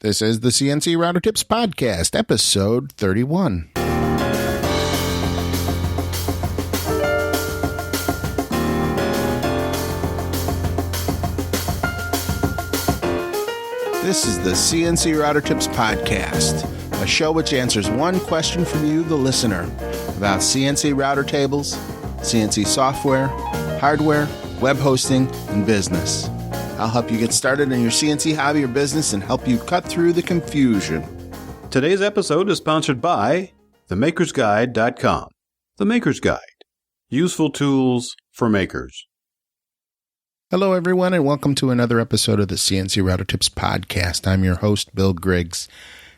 This is the CNC Router Tips Podcast, episode 31. This is the CNC Router Tips Podcast, a show which answers one question from you, the listener, about CNC router tables, CNC software, hardware, web hosting, and business. I'll help you get started in your CNC hobby or business and help you cut through the confusion. Today's episode is sponsored by TheMakersGuide.com. The Maker's Guide. Useful tools for makers. Hello, everyone, and welcome to another episode of the CNC Router Tips Podcast. I'm your host, Bill Griggs,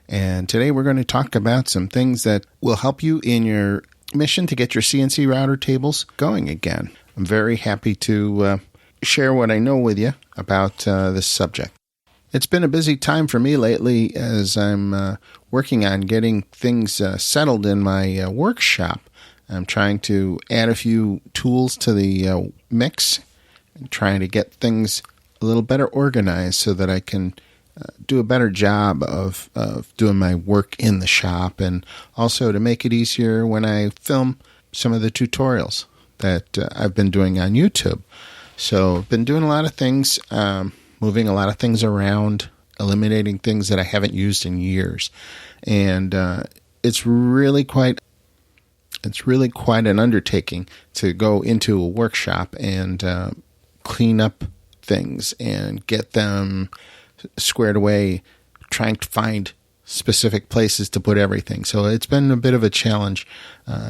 and today we're going to talk about some things that will help you in your mission to get your CNC router tables going again. I'm very happy to share what I know with you about this subject. It's been a busy time for me lately as I'm working on getting things settled in my workshop. I'm trying to add a few tools to the mix and trying to get things a little better organized so that I can do a better job of doing my work in the shop, and also to make it easier when I film some of the tutorials that I've been doing on YouTube. So I've been doing a lot of things, moving a lot of things around, eliminating things that I haven't used in years. And it's really quite an undertaking to go into a workshop and clean up things and get them squared away, trying to find specific places to put everything. So it's been a bit of a challenge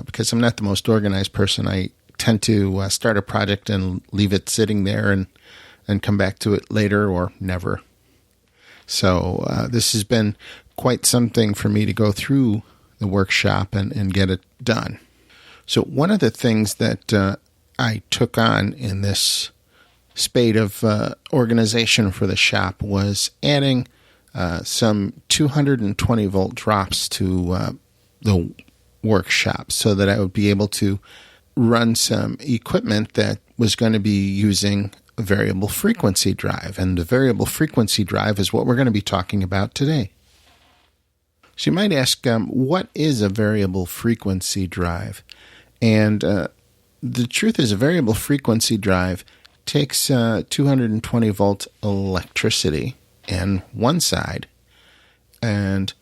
because I'm not the most organized person. I tend to start a project and leave it sitting there and come back to it later or never. So this has been quite something for me to go through the workshop and get it done. So one of the things that I took on in this spate of organization for the shop was adding some 220 volt drops to the workshop so that I would be able to run some equipment that was going to be using a variable frequency drive. And the variable frequency drive is what we're going to be talking about today. So you might ask, what is a variable frequency drive? And the truth is, a variable frequency drive takes 220 volt electricity in one side and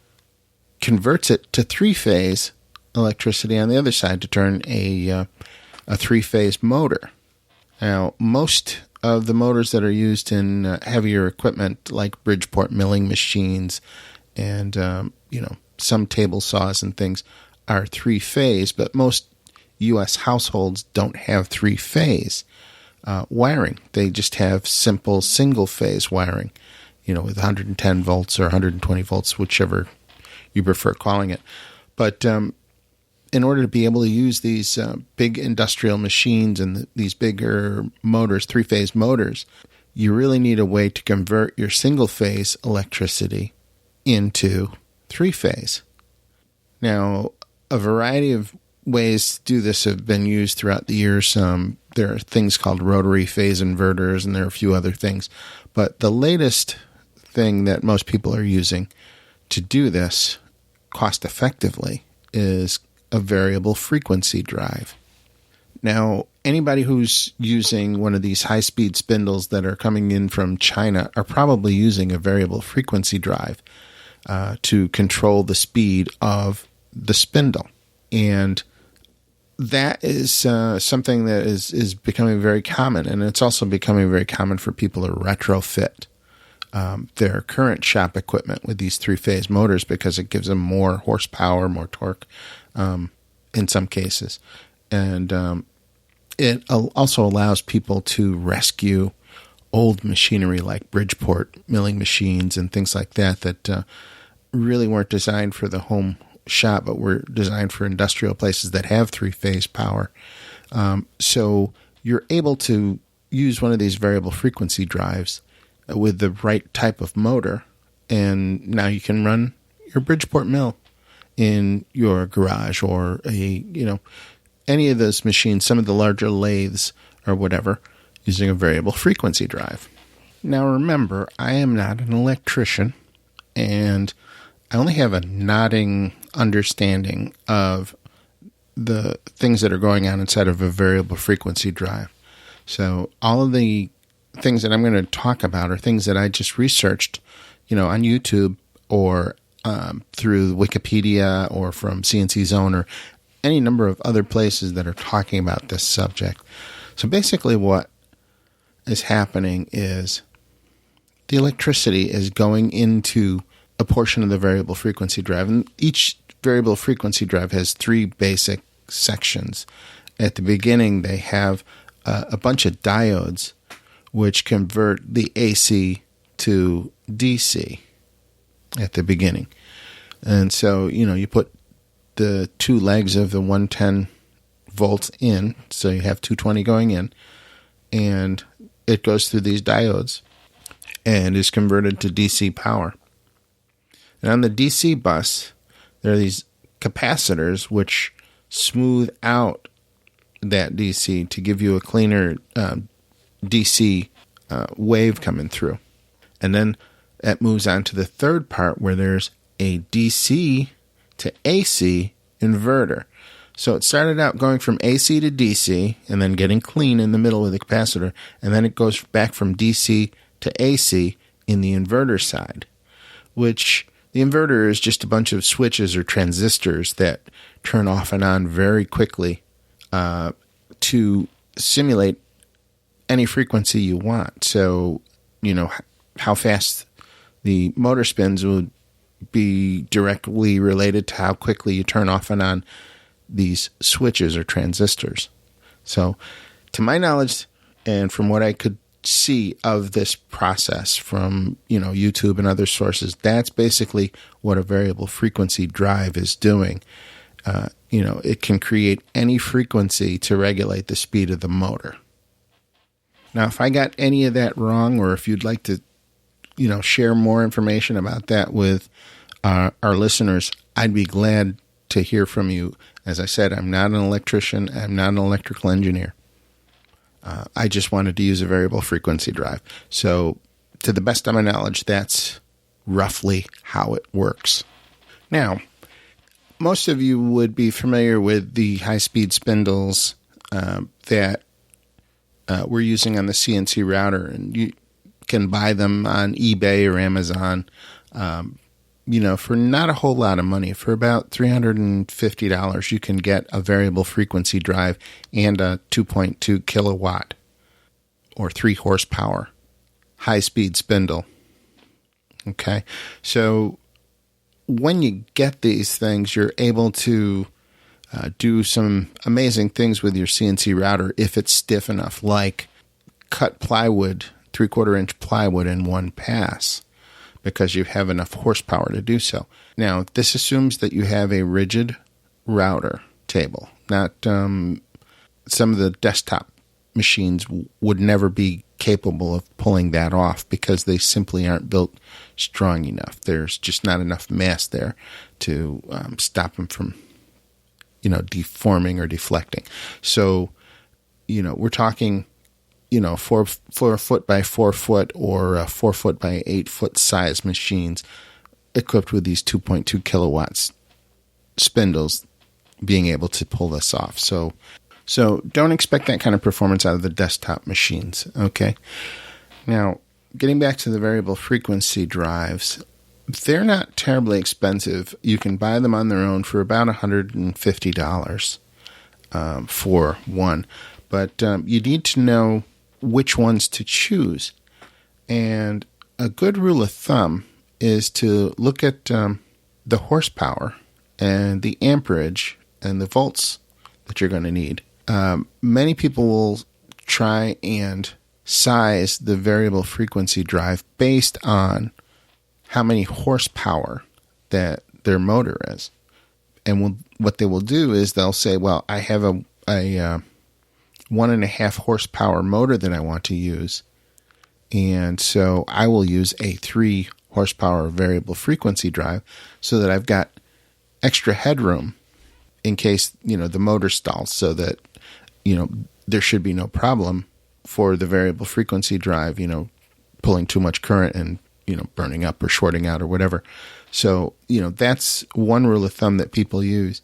converts it to three-phase electricity on the other side to turn a three-phase motor. Now, most of the motors that are used in heavier equipment like Bridgeport milling machines and some table saws and things are three-phase, but most U.S. households don't have three-phase wiring. They just have simple single-phase wiring, with 110 volts or 120 volts, whichever you prefer calling it. But in order to be able to use these big industrial machines and these bigger motors, three-phase motors, you really need a way to convert your single-phase electricity into three-phase. Now, a variety of ways to do this have been used throughout the years. There are things called rotary phase inverters, and there are a few other things. But the latest thing that most people are using to do this cost-effectively is a variable frequency drive. Now, anybody who's using one of these high-speed spindles that are coming in from China are probably using a variable frequency drive to control the speed of the spindle. And that is something that is becoming very common, and it's also becoming very common for people to retrofit their current shop equipment with these three-phase motors because it gives them more horsepower, more torque in some cases. And it also allows people to rescue old machinery like Bridgeport milling machines and things like that really weren't designed for the home shop, but were designed for industrial places that have three-phase power. So you're able to use one of these variable frequency drives with the right type of motor, and now you can run your Bridgeport mill in your garage or any of those machines, some of the larger lathes or whatever, using a variable frequency drive. Now remember, I am not an electrician. and I only have a nodding understanding of the things that are going on inside of a variable frequency drive. So all of the things that I'm going to talk about are things that I just researched, on YouTube or through Wikipedia or from CNC Zone or any number of other places that are talking about this subject. So basically what is happening is the electricity is going into a portion of the variable frequency drive, and each variable frequency drive has three basic sections. At the beginning, they have a bunch of diodes which convert the AC to DC at the beginning. And so, you put the two legs of the 110 volts in, so you have 220 going in, and it goes through these diodes and is converted to DC power. And on the DC bus, there are these capacitors which smooth out that DC to give you a cleaner DC wave coming through. And then that moves on to the third part where there's a DC to AC inverter. So it started out going from AC to DC and then getting clean in the middle with the capacitor, and then it goes back from DC to AC in the inverter side, which the inverter is just a bunch of switches or transistors that turn off and on very quickly to simulate any frequency you want. So, how fast the motor spins would be directly related to how quickly you turn off and on these switches or transistors. So, to my knowledge, and from what I could see of this process from, YouTube and other sources, that's basically what a variable frequency drive is doing. It can create any frequency to regulate the speed of the motor. Now, if I got any of that wrong, or if you'd like to, share more information about that with our listeners, I'd be glad to hear from you. As I said, I'm not an electrician. I'm not an electrical engineer. I just wanted to use a variable frequency drive. So, to the best of my knowledge, that's roughly how it works. Now, most of you would be familiar with the high-speed spindles that we're using on the CNC router, and you can buy them on eBay or Amazon, for not a whole lot of money. For about $350, you can get a variable frequency drive and a 2.2 kilowatt or 3 horsepower high-speed spindle. Okay, so when you get these things, you're able to do some amazing things with your CNC router if it's stiff enough, like cut plywood, 3/4 inch plywood in one pass, because you have enough horsepower to do so. Now, this assumes that you have a rigid router table. Not some of the desktop machines would never be capable of pulling that off because they simply aren't built strong enough. There's just not enough mass there to stop them from, deforming or deflecting. So, we're talking, 4 foot by 4 foot or 4 foot by 8 foot size machines equipped with these 2.2 kilowatts spindles being able to pull this off. So don't expect that kind of performance out of the desktop machines, okay? Now, getting back to the variable frequency drives, they're not terribly expensive. You can buy them on their own for about $150 for one. But you need to know which ones to choose. And a good rule of thumb is to look at the horsepower and the amperage and the volts that you're going to need. Many people will try and size the variable frequency drive based on how many horsepower that their motor is. And what they will do is they'll say, well, I have a 1.5 horsepower motor that I want to use, and so I will use a 3 horsepower variable frequency drive so that I've got extra headroom in case, the motor stalls, so that, there should be no problem for the variable frequency drive, pulling too much current and burning up or shorting out or whatever. So, that's one rule of thumb that people use.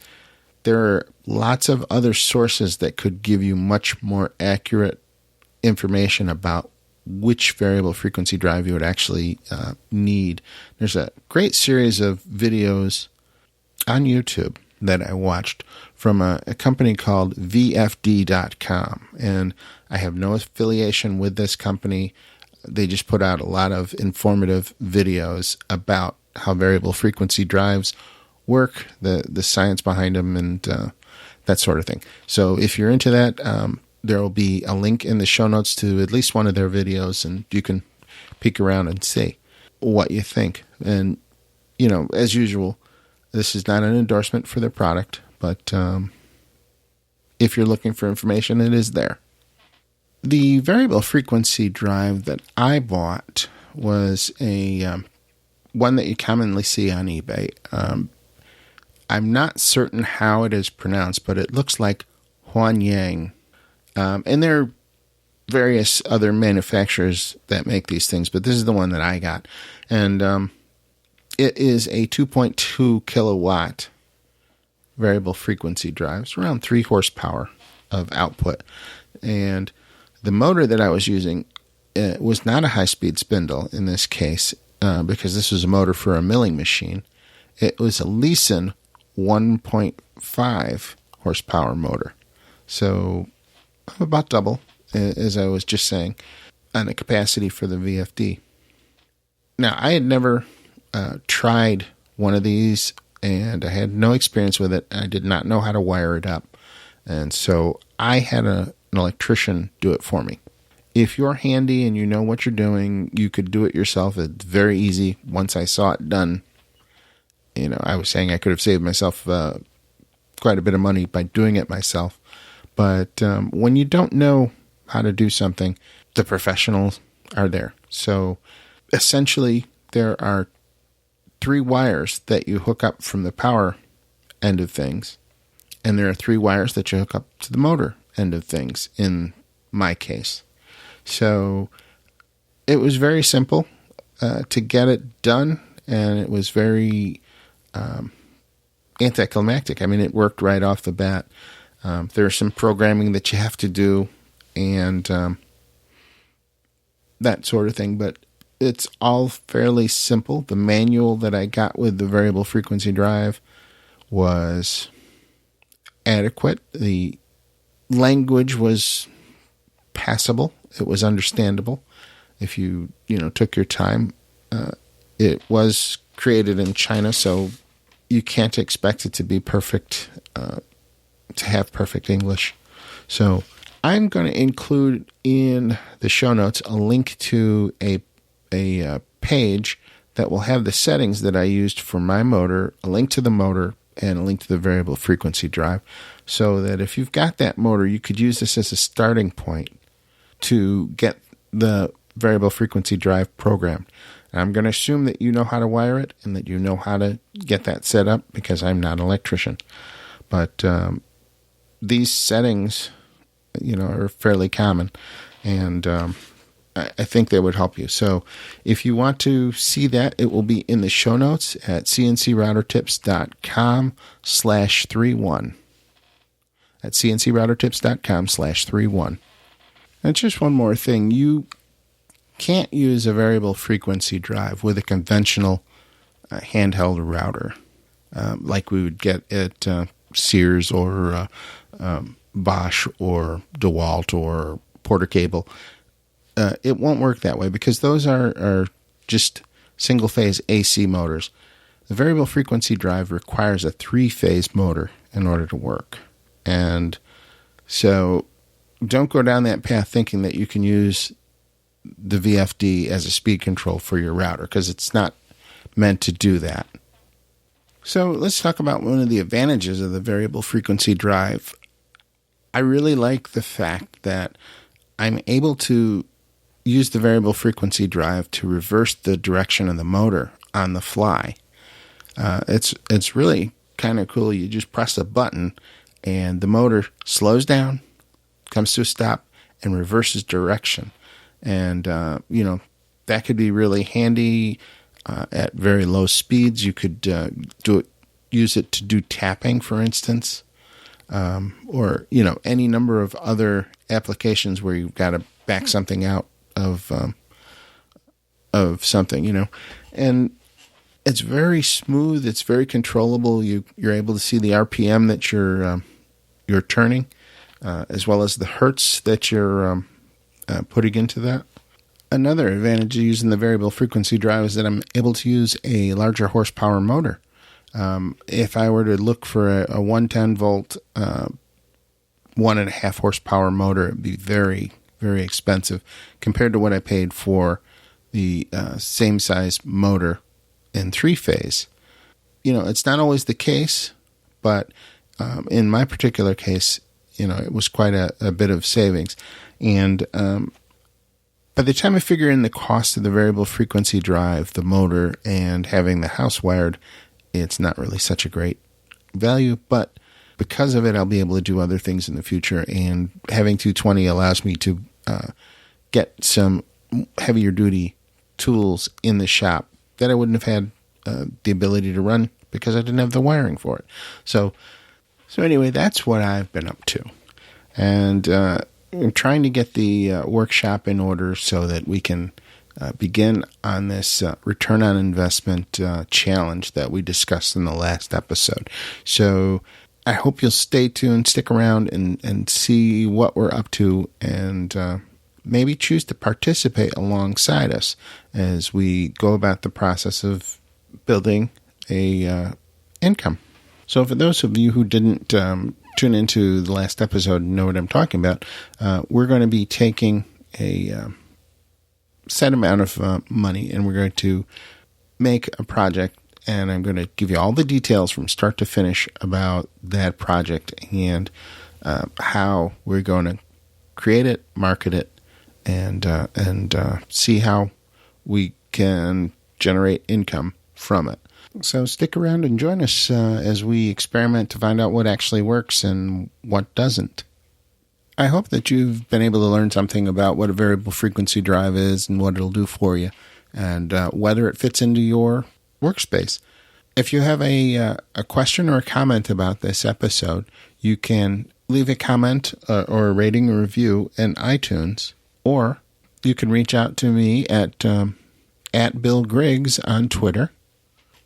There are lots of other sources that could give you much more accurate information about which variable frequency drive you would actually need. There's a great series of videos on YouTube that I watched from a company called VFD.com. And I have no affiliation with this company. They just put out a lot of informative videos about how variable frequency drives work, the science behind them, and that sort of thing. So if you're into that, there will be a link in the show notes to at least one of their videos, and you can peek around and see what you think. And, as usual, this is not an endorsement for their product, but if you're looking for information, it is there. The variable frequency drive that I bought was a one that you commonly see on eBay. I'm not certain how it is pronounced, but it looks like Huanyang. And there are various other manufacturers that make these things, but this is the one that I got. And it is a 2.2 kilowatt variable frequency drive. It's around 3 horsepower of output. And the motor that I was using was not a high-speed spindle in this case, because this was a motor for a milling machine. It was a Leeson 1.5 horsepower motor. So about double, as I was just saying, on the capacity for the VFD. Now, I had never tried one of these, and I had no experience with it. I did not know how to wire it up. And so I had an electrician do it for me. If you're handy and you know what you're doing, you could do it yourself. It's very easy. Once I saw it done, I was saying I could have saved myself quite a bit of money by doing it myself. But when you don't know how to do something, the professionals are there. So essentially, there are 3 wires that you hook up from the power end of things, and there are 3 wires that you hook up to the motor end of things in my case. So it was very simple to get it done, and it was very anticlimactic. I mean, it worked right off the bat. There's some programming that you have to do and that sort of thing, but it's all fairly simple. The manual that I got with the variable frequency drive was adequate. The language was passable. It was understandable if you took your time. It was created in China, so you can't expect it to be perfect, to have perfect English. So I'm going to include in the show notes a link to a page that will have the settings that I used for my motor, a link to the motor, and a link to the variable frequency drive, so that if you've got that motor, you could use this as a starting point to get the variable frequency drive programmed. And I'm going to assume that you know how to wire it and that you know how to get that set up, because I'm not an electrician. But these settings, are fairly common, and I think they would help you. So if you want to see that, it will be in the show notes at cncroutertips.com/31. At cncroutertips.com/31. And just one more thing. You can't use a variable frequency drive with a conventional handheld router like we would get at Sears or Bosch or DeWalt or Porter Cable. It won't work that way, because those are just single-phase AC motors. The variable frequency drive requires a 3-phase motor in order to work. And so don't go down that path thinking that you can use the VFD as a speed control for your router, because it's not meant to do that. So let's talk about one of the advantages of the variable frequency drive. I really like the fact that I'm able to use the variable frequency drive to reverse the direction of the motor on the fly. It's really kind of cool. You just press a button and the motor slows down, comes to a stop, and reverses direction. And, that that could be really handy at very low speeds. You could use it to do tapping, for instance, or any number of other applications where you've got to back something out of something, and it's very smooth. It's very controllable. You're able to see the RPM that you're turning, as well as the hertz that you're putting into that. Another advantage of using the variable frequency drive is that I'm able to use a larger horsepower motor. If I were to look for a 110 volt, 1.5 horsepower motor, it'd be very, very expensive compared to what I paid for the same size motor in 3-phase. It's not always the case, but in my particular case, it was quite a bit of savings. And by the time I figure in the cost of the variable frequency drive, the motor, and having the house wired, it's not really such a great value. But because of it, I'll be able to do other things in the future. And having 220 allows me to get some heavier duty tools in the shop that I wouldn't have had the ability to run because I didn't have the wiring for it. So anyway, that's what I've been up to. And I'm trying to get the workshop in order so that we can begin on this return on investment challenge that we discussed in the last episode. So I hope you'll stay tuned, stick around, and see what we're up to, and maybe choose to participate alongside us as we go about the process of building a income. So for those of you who didn't tune into the last episode and know what I'm talking about, we're going to be taking a set amount of money, and we're going to make a project, and I'm going to give you all the details from start to finish about that project and how we're going to create it, market it, and see how we can generate income from it. So stick around and join us as we experiment to find out what actually works and what doesn't. I hope that you've been able to learn something about what a variable frequency drive is and what it'll do for you, and whether it fits into your workspace. If you have a question or a comment about this episode, you can leave a comment or a rating or review in iTunes, or you can reach out to me at Bill Griggs on Twitter.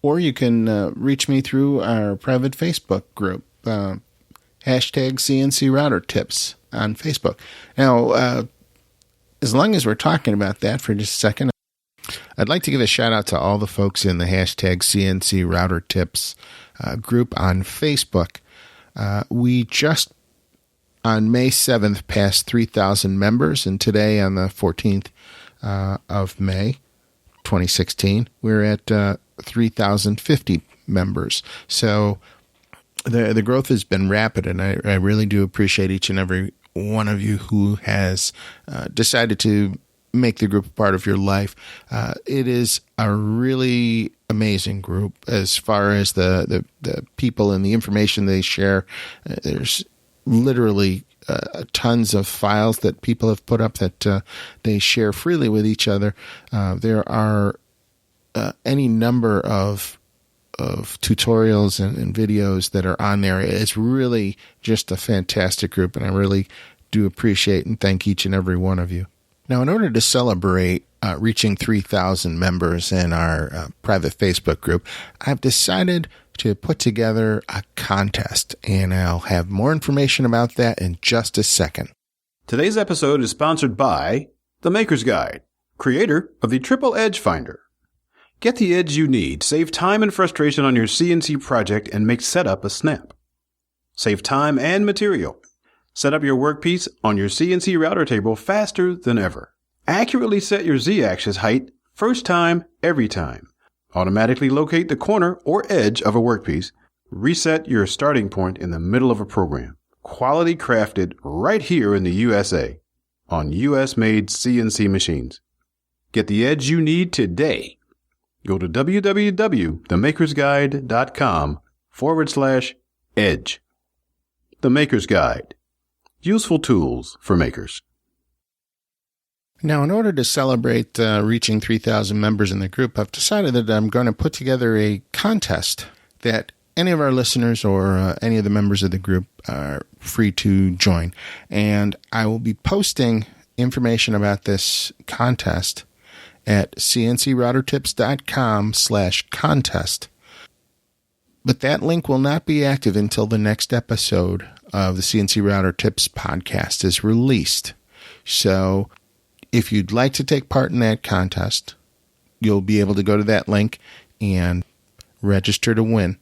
Or you can reach me through our private Facebook group, hashtag CNC Router Tips on Facebook. Now, as long as we're talking about that for just a second, I'd like to give a shout out to all the folks in the hashtag CNC Router Tips group on Facebook. We just, on May 7th, passed 3,000 members, and today on the 14th of May, 2016, we're at 3,050 members. So the growth has been rapid, and I really do appreciate each and every one of you who has decided to make the group a part of your life. It is a really amazing group as far as the people and the information they share. There's literally tons of files that people have put up that they share freely with each other. There are any number of tutorials and videos that are on there. It's really just a fantastic group, and I really do appreciate and thank each and every one of you. Now, in order to celebrate reaching 3,000 members in our private Facebook group, I've decided to put together a contest, and I'll have more information about that in just a second. Today's episode is sponsored by The Maker's Guide, creator of the Triple Edge Finder. Get the edge you need, save time and frustration on your CNC project, and make setup a snap. Save time and material. Set up your workpiece on your CNC router table faster than ever. Accurately set your Z-axis height first time, every time. Automatically locate the corner or edge of a workpiece. Reset your starting point in the middle of a program. Quality crafted right here in the USA on US-made CNC machines. Get the edge you need today. Go to www.themakersguide.com/edge. The Maker's Guide. Useful tools for makers. Now, in order to celebrate reaching 3,000 members in the group, I've decided that I'm going to put together a contest that any of our listeners or any of the members of the group are free to join. And I will be posting information about this contest at cncroutertips.com/contest. But that link will not be active until the next episode of the CNC Router Tips podcast is released. So if you'd like to take part in that contest, you'll be able to go to that link and register to win.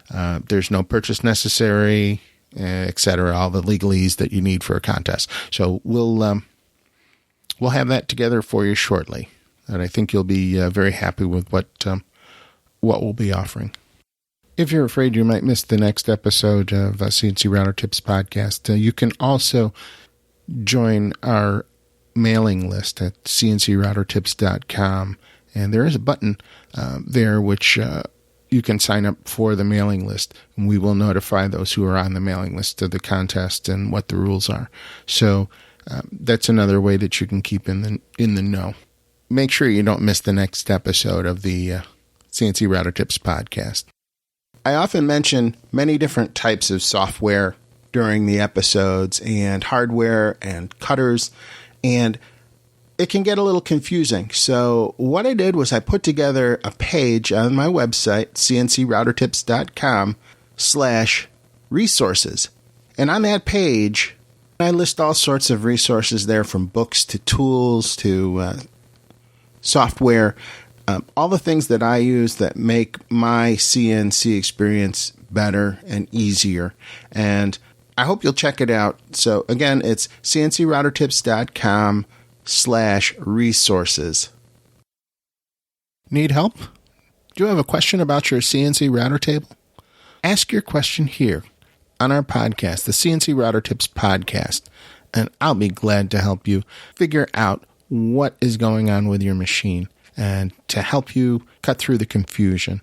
There's no purchase necessary, etc., all the legalese that you need for a contest. So we'll have that together for you shortly. And I think you'll be very happy with what we'll be offering. If you're afraid you might miss the next episode of CNC Router Tips podcast, you can also join our mailing list at cncroutertips.com. And there is a button there which you can sign up for the mailing list. And we will notify those who are on the mailing list of the contest and what the rules are. So that's another way that you can keep in the know. Make sure you don't miss the next episode of the CNC Router Tips podcast. I often mention many different types of software during the episodes and hardware and cutters, and it can get a little confusing. So what I did was I put together a page on my website, cncroutertips.com/resources. And on that page, I list all sorts of resources there, from books to tools to software, all the things that I use that make my CNC experience better and easier. And I hope you'll check it out. So again, it's cncroutertips.com/resources. Need help? Do you have a question about your CNC router table? Ask your question here on our podcast, the CNC Router Tips podcast, and I'll be glad to help you figure out what is going on with your machine and to help you cut through the confusion.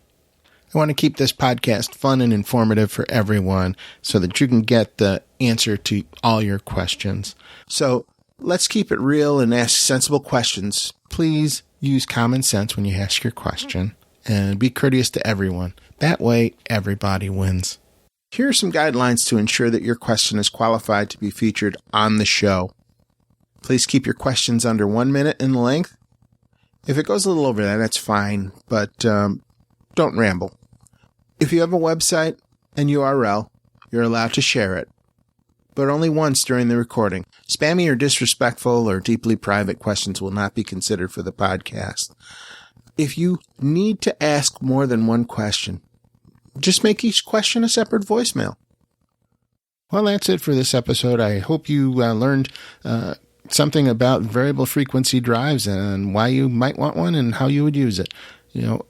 I want to keep this podcast fun and informative for everyone so that you can get the answer to all your questions. So let's keep it real and ask sensible questions. Please use common sense when you ask your question and be courteous to everyone. That way, everybody wins. Here are some guidelines to ensure that your question is qualified to be featured on the show. Please keep your questions under 1 minute in length. If it goes a little over that, that's fine, but don't ramble. If you have a website and URL, you're allowed to share it, but only once during the recording. Spammy or disrespectful or deeply private questions will not be considered for the podcast. If you need to ask more than one question, just make each question a separate voicemail. Well, that's it for this episode. I hope you learned something about variable frequency drives and why you might want one and how you would use it.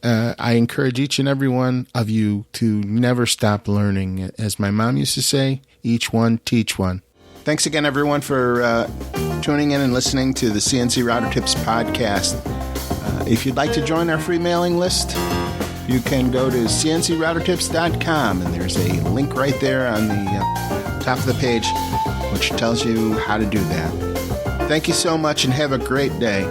I encourage each and every one of you to never stop learning. As my mom used to say, each one teach one. Thanks again, everyone, for tuning in and listening to the CNC Router Tips podcast. If you'd like to join our free mailing list, you can go to cncroutertips.com, and there's a link right there on the top of the page which tells you how to do that. Thank you so much and have a great day.